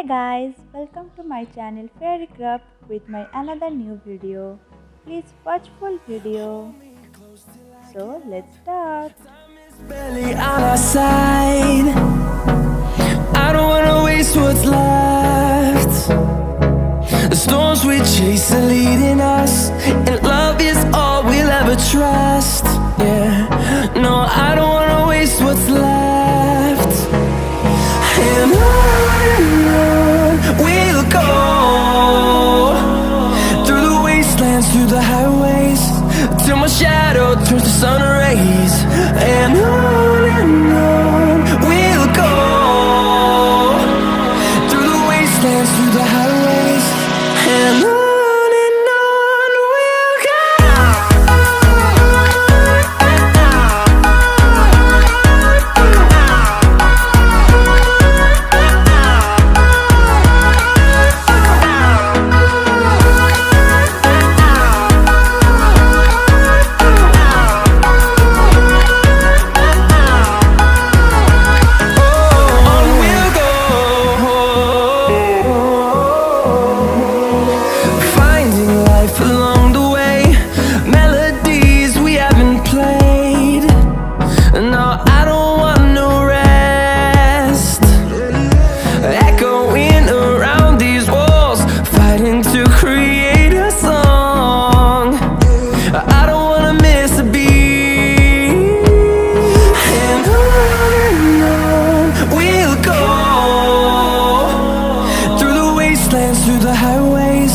Guys, welcome to my channel Fairycraft with my another new video. Please watch full video. So let's start. Barely on our side. I don't wanna waste what's left. The storms we chase are leading us, and love is all we'll ever trust. Yeah, no, I don't wanna waste what's left. And on we'll go, through the wastelands, through the highways, till my shadow turns to sun rays. And on we'll go, through the wastelands, through the highways, and on we'll go. Along the way, melodies we haven't played. No, I don't want no rest. Echoing around these walls, fighting to create a song. I don't wanna miss a beat. And on we'll go, through the wastelands, through the highways,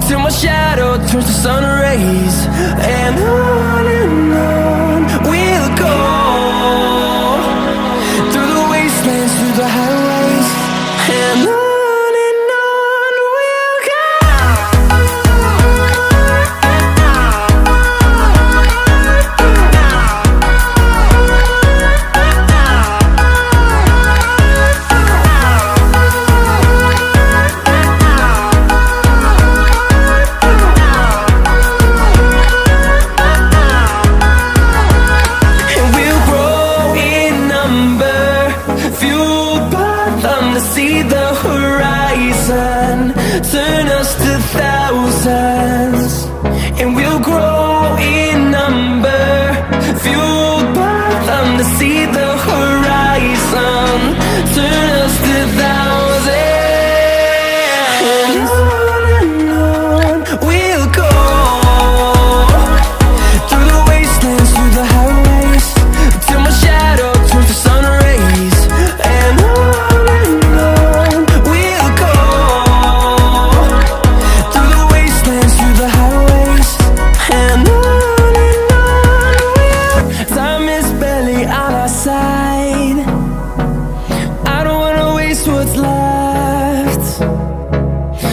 till my shadow turns to sun rays. And on we'll go, through the wastelands, through the highways, and on we'll go. See the horizon turn us to thousands, and we'll grow in number, fueled by them. To see the horizon turn us to thousands, and on we'll go, through the wastelands, through the highways, till my shadow turns to sun rays. And what's left.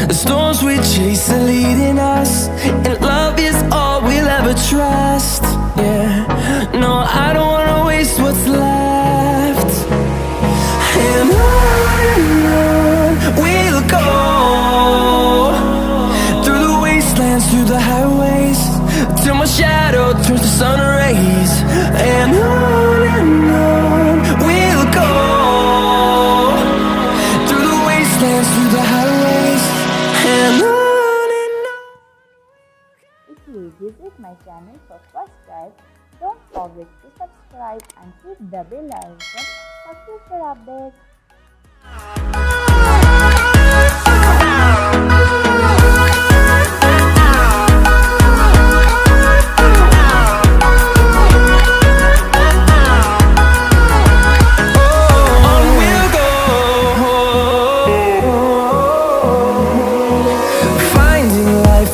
The storms we chase are leading us, and love is all we'll ever trust. Yeah, no, I don't wanna waste what's left. And on we'll go, through the wastelands, through the highways, till my shadow turns to sun rays. And on we'll go, through the highways, and on and on. If you visit my channel for first time, don't forget to subscribe and hit the bell icon for future updates.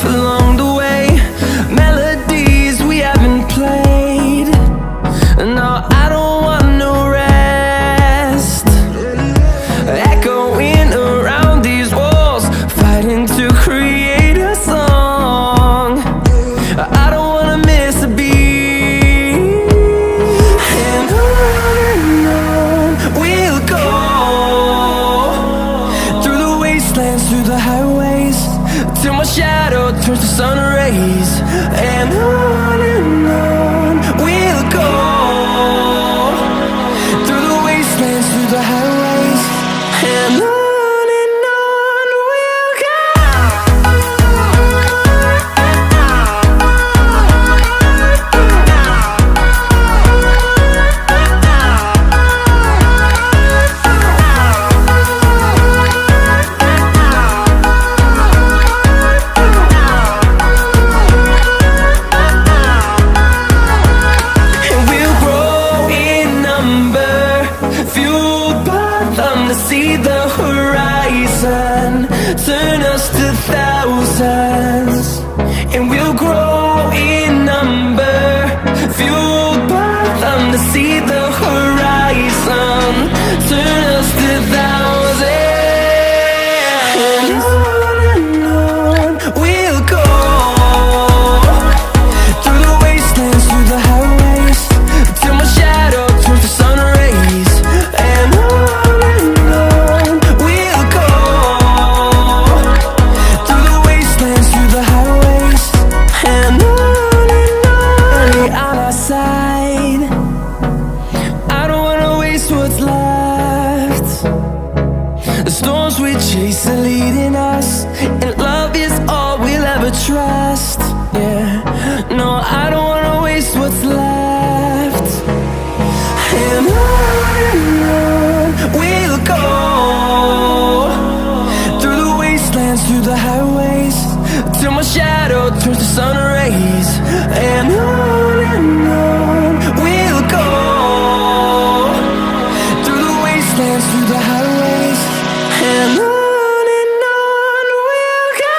Along the way, melodies we haven't played. No, I don't want no rest. Echoing around these walls, fighting to create a song. I don't wanna miss a beat. And on we'll go, through the wastelands, through the highways, till my shadow turns to sun rays. And on we'll go, through the wastelands, through the highways, and on horizon, turn us to thousands, and we'll grow in number, fueled by them to see the horizon, turn us to thousands, and on we'll go, through the wastelands, through the highways, till my shadow turns to sun rays, and on we'll go, through the wastelands, through the highways, and on out our side. I don't wanna waste what's left. The storms we chase are leading us, and love is all we'll ever trust. Yeah, no, I don't wanna waste what's left. And on we'll go, through the wastelands, through the highways, till my shadow turns to sun rays. And on we'll go, through the wastelands, through the highways, and on we'll go.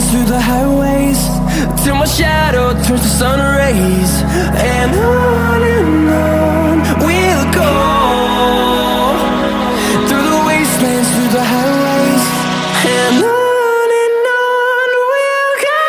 Through the highways, till my shadow turns to sun rays, and on we'll go, through the wastelands, through the highways, and on we'll go.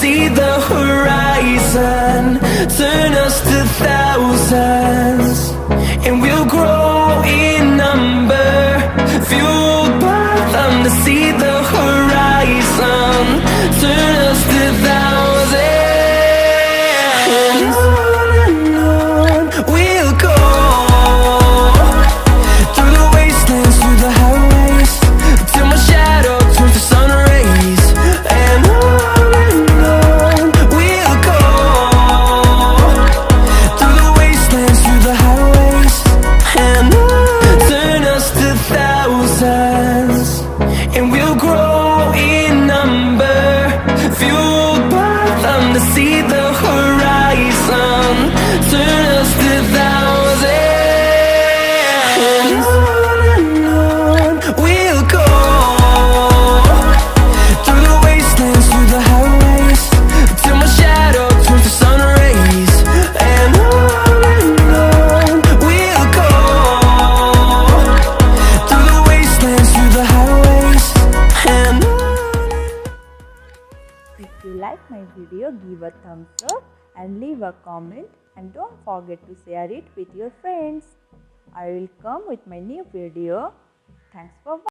See the horizon, turn us to thousands, and we'll grow in number, fueled by them to see the horizon, turn us to thousands, and on we'll go, through the wastelands, through the highways, till my shadow turns to sun rays, and and we'll grow in number, fueled by them to see the horizon, turn us to thousands, and on we'll go, through the wastelands, through the highways, till my shadow turns to sun rays, and on we'll go, through the wastelands, through the highways, and If you like my video, give a thumbs up and leave a comment, and don't forget to share it with your friends. I will come with my new video. Thanks for watching.